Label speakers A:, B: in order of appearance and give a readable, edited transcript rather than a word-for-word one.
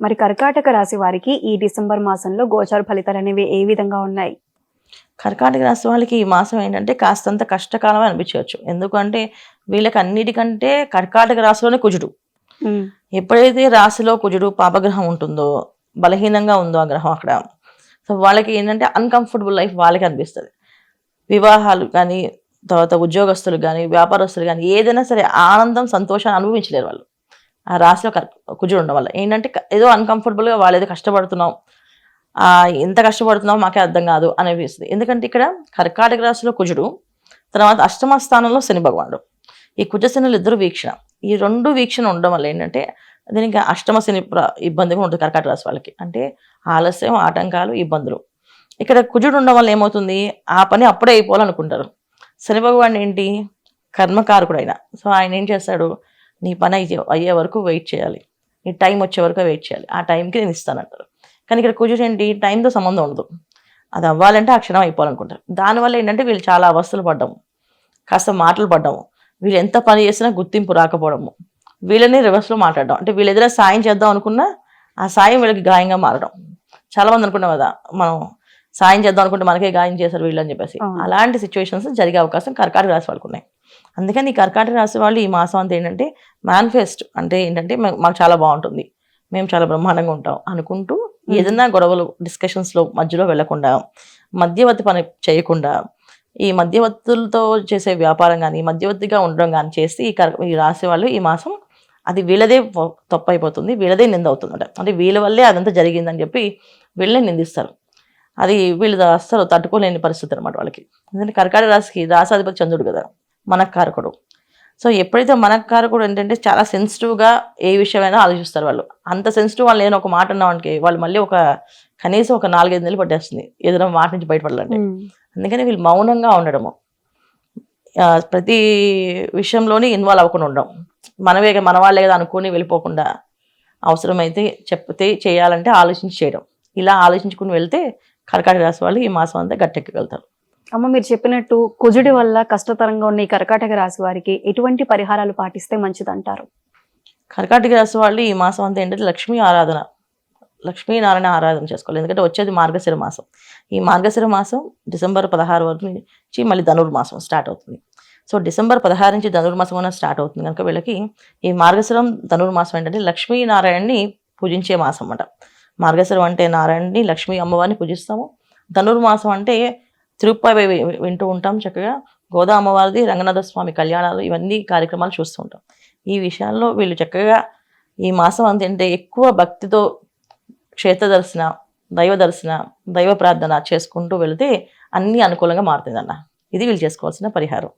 A: మరి కర్కాటక రాశి వారికి ఈ డిసెంబర్ మాసంలో గోచార ఫలితాలు అనేవి ఏ విధంగా ఉన్నాయి?
B: కర్కాటక రాశి వాళ్ళకి ఈ మాసం ఏంటంటే కాస్తంత కష్టకాలం అనిపించవచ్చు. ఎందుకంటే వీళ్ళకి అన్నిటికంటే కర్కాటక రాశిలోనే కుజుడు.
A: హ్మ్.
B: ఎప్పుడైతే రాశిలో కుజుడు పాపగ్రహం ఉంటుందో, బలహీనంగా ఉందో ఆ గ్రహం అక్కడ, సో వాళ్ళకి ఏంటంటే అన్‌కంఫర్టబుల్ లైఫ్ వాళ్ళకే అనిపిస్తది. వివాహాలు కానీ, తర్వాత ఉద్యోగస్తులు గానీ, వ్యాపారస్తులు గానీ ఏదైనా సరే ఆనందం, సంతోషాన్ని అనుభవించలేరు వాళ్ళు. ఆ రాశిలో కుజుడు ఉండడం వల్ల. ఏంటంటే ఏదో అన్‌కంఫర్టబుల్‌గా వాళ్ళేదో కష్టపడుతున్నాం. ఎంత కష్టపడుతున్నామో మాకే అర్థం కాదు అనిపిస్తది. ఎందుకంటే ఇక్కడ కర్కాటక రాశిలో కుజుడు, తర్వాత అష్టమ స్థానంలో శని భగవానుడు. ఈ కుజ శనులు ఇద్దరు వీక్షణ. ఈ 2 వీక్షణ ఉండడం వల్ల ఏంటంటే దీనికి అష్టమ శని ఇబ్బందిగా ఉంటుంది కర్కాటక రాశి వాళ్ళకి. అంటే ఆలస్యం, ఆటంకాలు, ఇబ్బందులు. ఇక్కడ కుజుడు ఉండడం వల్ల ఏమవుతుంది? ఆ పని అప్పుడే అయిపోవాలనుకుంటారు. శని భగవానుడు ఏంటి? కర్మకారకుడైన. సో ఆయన ఏం చేస్తాడు? నీ పని అయ్యే వరకు వెయిట్ చేయాలి. నీ టైం వచ్చే వరకు వెయిట్ చేయాలి. ఆ టైంకి నేను ఇస్తానంటారు. కానీ ఇక్కడ కుజుడు ఏంటి? టైంతో సంబంధం ఉండదు. అది అవ్వాలంటే ఆ క్షణం అయిపోవాలనుకుంటారు. దానివల్ల ఏంటంటే వీళ్ళు చాలా అవస్థలు పడ్డాము. కాస్త మాటలు పడ్డాము. వీళ్ళు ఎంత పని చేసినా గుర్తింపు రాకపోవడము. వీళ్ళని రివర్స్‌లో మాట్లాడడం. అంటే వీళ్ళు ఏదైనా సాయం చేద్దాం అనుకున్నా, ఆ సాయం వీళ్ళకి గాయంగా మారడం. చాలామంది అనుకున్నాం కదా! మనం సాయం చేద్దాం అనుకుంటే మనకే గాయం చేశారు వీళ్ళని చెప్పేసి.
A: అవును.
B: అలాంటి సిట్యుయేషన్స్ జరిగే అవకాశం కర్కాటక రాశి వాళ్ళకున్నాయి. అందుకని ఈ కర్కాటక రాశి వాళ్ళు ఈ మాసం అంతా ఏంటంటే మేనిఫెస్ట్ అంటే ఏంటంటే మాకు చాలా బావుంటుంది. మేము చాలా బ్రహ్మాండంగా ఉంటాం అనుకుంటూ ఏదైనా గొడవలు డిస్కషన్స్‌లో మధ్యలో వెళ్ళకుండా, మధ్యవర్తి పని చేయకుండా, ఈ మధ్యవర్తులతో చేసే వ్యాపారం గానీ, మధ్యవర్తిగా ఉండడం గానీ చేసి ఈ రాశి వాళ్ళు ఈ మాసం అది వీళ్ళదే తప్పయిపోతుంది. వీళ్ళదే నిందవుతుందట. అంటే వీళ్ళ వల్లే అదంతా జరిగిందని చెప్పి వీళ్ళనే నిందిస్తారు. అది వీళ్ళు అస్సలు తట్టుకోలేని పరిస్థితి అనమాట వాళ్ళకి. ఎందుకంటే కర్కాటక రాశికి రాశాధిపతి చంద్రుడు కదా! మనఃకారకుడు. సో ఎప్పుడైతే మనఃకారకుడు ఏంటంటే చాలా సెన్సిటివ్‌గా ఏ విషయమైనా ఆలోచిస్తారు వాళ్ళు. అంత సెన్సిటివ్ వాళ్ళు ఏదైనా ఒక మాట అన్నామనుకో వాళ్ళు మళ్ళీ కనీసం ఒక 4, 5 నెలలు పట్టేస్తుంది. ఏదైనా మాట నుంచి బయటపడాలంటే.
A: హ్మ్.
B: అందుకని వీళ్ళు మౌనంగా ఉండడము. ప్రతి విషయంలోని ఇన్వాల్వ్ అవ్వకుండా ఉండడం. మన వాళ్ళే కదా అనుకోని వెళ్ళిపోకుండా, అవసరమైతే చెప్తే చేయాలంటే ఆలోచించి చేయడం. ఇలా ఆలోచించుకొని వెళ్తే కర్కాటక రాశి వాళ్ళు ఈ మాసం అంతా గట్టెక్కగలుగుతారు.
A: అమ్మ మీరు చెప్పినట్టు కుజుడి వల్ల కష్టతరంగా ఉన్న ఈ కర్కాటక రాశి వారికి ఎటువంటి పరిహారాలు పాటిస్తే మంచిదంటారు?
B: కర్కాటక రాశి వాళ్ళు ఈ మాసం అంతా ఏంటంటే లక్ష్మీ ఆరాధన, లక్ష్మీనారాయణ ఆరాధన చేసుకోవాలి. ఎందుకంటే వచ్చేది మార్గశిర మాసం. ఈ మార్గశిర మాసం డిసెంబర్ 16 వరకు నుంచి మళ్ళీ ధనుర్మాసం స్టార్ట్ అవుతుంది. సో డిసెంబర్ 16 నుంచి ధనుర్మాసం అనేది స్టార్ట్ అవుతుంది కనుక వీళ్ళకి ఈ మార్గశిరం ధనుర్మాసం ఏంటంటే లక్ష్మీనారాయణని పూజించే మాసం అన్నమాట. మార్గశిరం అంటే నారాయణని, లక్ష్మీ అమ్మవారిని పూజిస్తాము. ధనుర్మాసం అంటే తిరుప్పావై వింటూ ఉంటాం చక్కగా. గోదా అమ్మవారిది, రంగనాథ స్వామి కళ్యాణాలు ఇవన్నీ కార్యక్రమాలు చూస్తూ ఉంటాం. ఈ విషయాల్లో వీళ్ళు చక్కగా ఈ మాసం అంతే ఎక్కువ భక్తితో క్షేత్ర దర్శన, దైవ దర్శన, దైవ ప్రార్థన చేసుకుంటూ వెళితే అన్నీ అనుకూలంగా మారుతుందన్న. ఇది వీళ్ళు చేసుకోవాల్సిన పరిహారం.